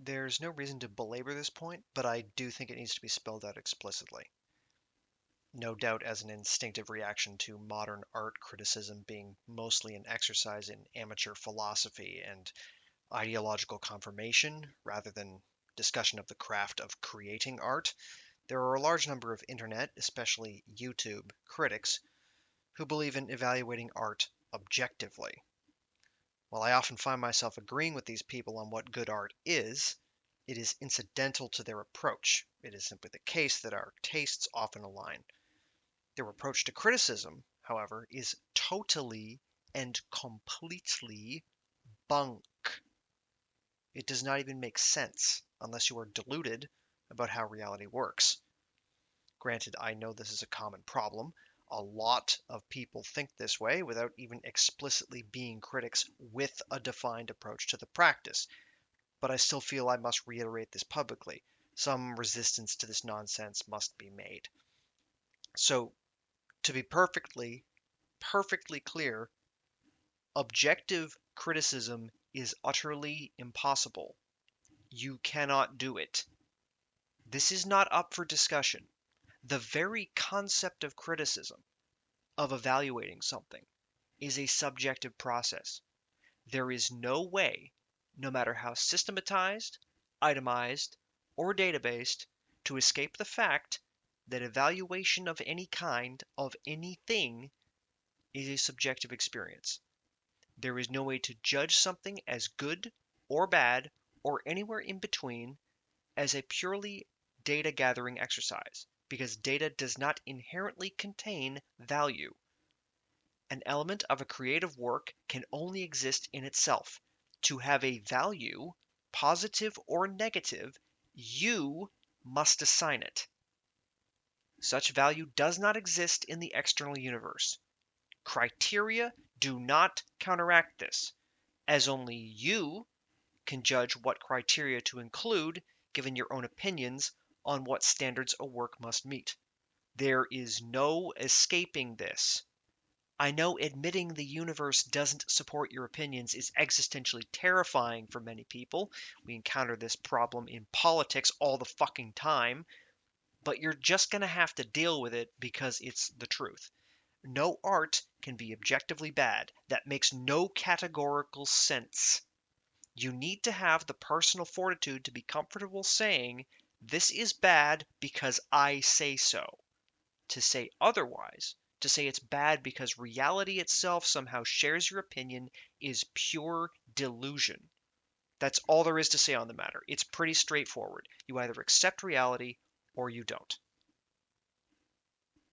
There's no reason to belabor this point, but I do think it needs to be spelled out explicitly. No doubt as an instinctive reaction to modern art criticism being mostly an exercise in amateur philosophy and ideological confirmation rather than discussion of the craft of creating art, there are a large number of internet, especially YouTube, critics who believe in evaluating art objectively. While I often find myself agreeing with these people on what good art is, it is incidental to their approach. It is simply the case that our tastes often align. Their approach to criticism, however, is totally and completely bunk. It does not even make sense unless you are deluded about how reality works. Granted, I know this is a common problem. A lot of people think this way without even explicitly being critics with a defined approach to the practice. But I still feel I must reiterate this publicly. Some resistance to this nonsense must be made. So, to be perfectly clear, objective criticism is utterly impossible. You cannot do it. This is not up for discussion. The very concept of criticism, of evaluating something, is a subjective process. There is no way, no matter how systematized, itemized, or databased, to escape the fact that evaluation of any kind, of anything, is a subjective experience. There is no way to judge something as good or bad or anywhere in between as a purely data gathering exercise because data does not inherently contain value. An element of a creative work can only exist in itself. To have a value, positive or negative, you must assign it. Such value does not exist in the external universe. Criteria do not counteract this, as only you can judge what criteria to include given your own opinions on what standards a work must meet. There is no escaping this. I know admitting the universe doesn't support your opinions is existentially terrifying for many people. We encounter this problem in politics all the fucking time, but you're just going to have to deal with it because it's the truth. No art can be objectively bad. That makes no categorical sense. You need to have the personal fortitude to be comfortable saying, this is bad because I say so. To say otherwise, to say it's bad because reality itself somehow shares your opinion, is pure delusion. That's all there is to say on the matter. It's pretty straightforward. You either accept reality or you don't.